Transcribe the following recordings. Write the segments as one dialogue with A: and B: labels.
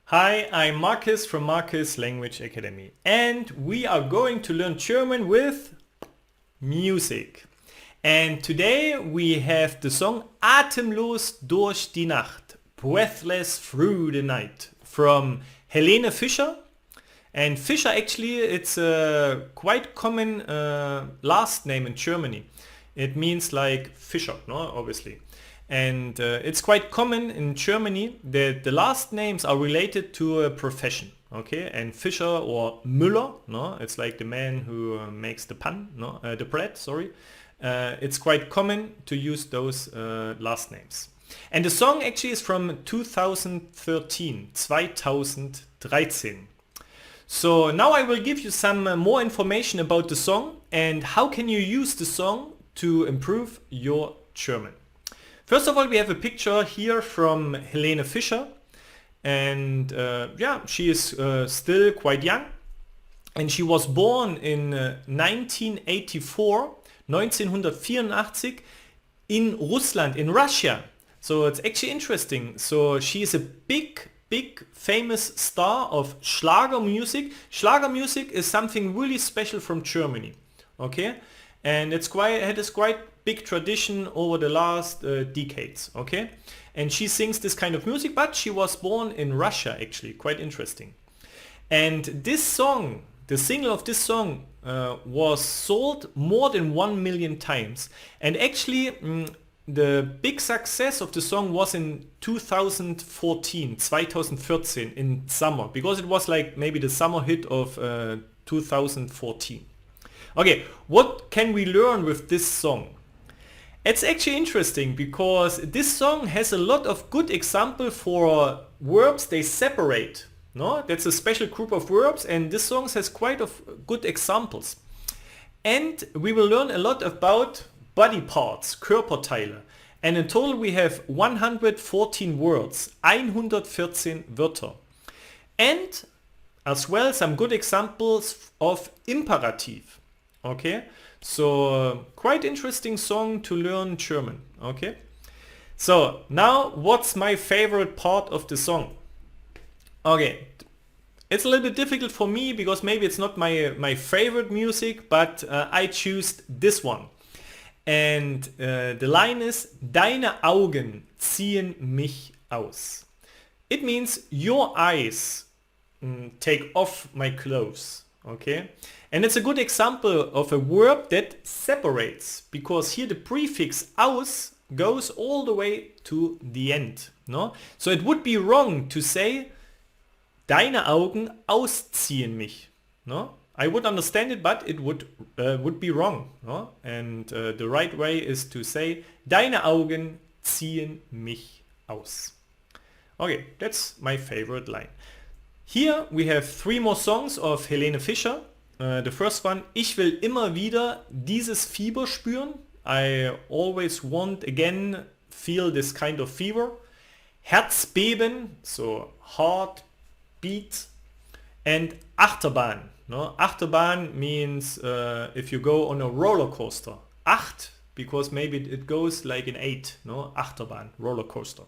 A: Hi, I'm Marcus from Marcus Language Academy and we are going to learn German with music. And today we have the song Atemlos durch die Nacht, breathless through the night from Helene Fischer. And Fischer actually it's a quite common last name in Germany. It means like Fischer, no, obviously. And it's quite common in Germany that the last names are related to a profession. Okay, and Fischer or Müller, no, it's like the man who makes the pan, no, the bread. Sorry, it's quite common to use those last names. And the song actually is from 2013. So now I will give you some more information about the song and how can you use the song to improve your German. First of all, we have a picture here from Helene Fischer, and yeah, she is still quite young, and she was born in 1984, in Rusland, in Russia. So it's actually interesting. So she is a big famous star of Schlager music. Schlager music is something really special from Germany. Okay, and it has quite big tradition over the last decades. Okay, and she sings this kind of music, but she was born in Russia actually. Quite interesting. And this song, the single of this song was sold more than 1 million times. And actually the big success of the song was in 2013 in summer, because it was like maybe the summer hit of 2014. Okay, what can we learn with this song? It's actually interesting because this song has a lot of good example for verbs they separate. No, that's a special group of verbs, and this song has quite of good examples. And we will learn a lot about body parts, Körperteile. And in total we have 114 words, 114 Wörter. And as well some good examples of imperative. Okay, so quite interesting song to learn German. Okay, so now what's my favorite part of the song? Okay, it's a little bit difficult for me because maybe it's not my favorite music, but I choose this one. And the line is Deine Augen ziehen mich aus. It means your eyes take off my clothes. Okay, and it's a good example of a verb that separates, because here the prefix aus goes all the way to the end. No, so it would be wrong to say Deine Augen ausziehen mich. No, I would understand it, but it would be wrong. No, and the right way is to say Deine Augen ziehen mich aus. Okay, that's my favorite line. Here we have 3 more songs of Helene Fischer. The first one, Ich will immer wieder dieses Fieber spüren. I always want again feel this kind of fever. Herzbeben, so heart beat. And Achterbahn. No? Achterbahn means if you go on a roller coaster. Acht, because maybe it goes like in 8. No? Achterbahn, roller coaster.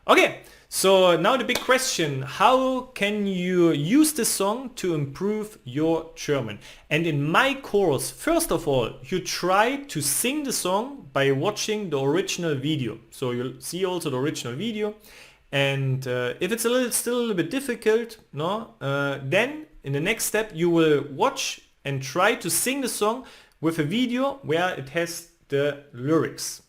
A: Okay, so now the big question, how can you use this song to improve your German? And in my course, first of all, you try to sing the song by watching the original video. So you'll see also the original video. And if it's still a little bit difficult, no, then in the next step you will watch and try to sing the song with a video where it has the lyrics.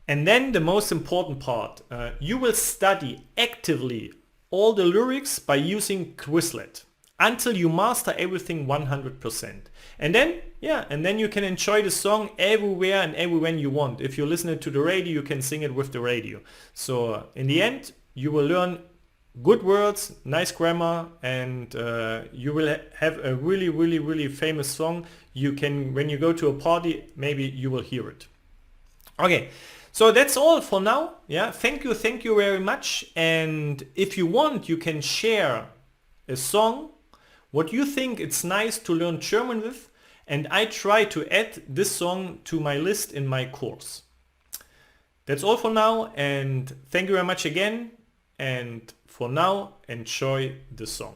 A: And then the most important part, you will study actively all the lyrics by using Quizlet until you master everything 100%. And then, yeah, and then you can enjoy the song everywhere and everywhere you want. If you listen it to the radio, you can sing it with the radio. So in the end, you will learn good words, nice grammar, and you will have a really famous song. You can, when you go to a party, maybe you will hear it. Okay. So that's all for now. Yeah, thank you very much. And if you want, you can share a song, what you think it's nice to learn German with, and I try to add this song to my list in my course. That's all for now, and thank you very much again. and for now, enjoy the song.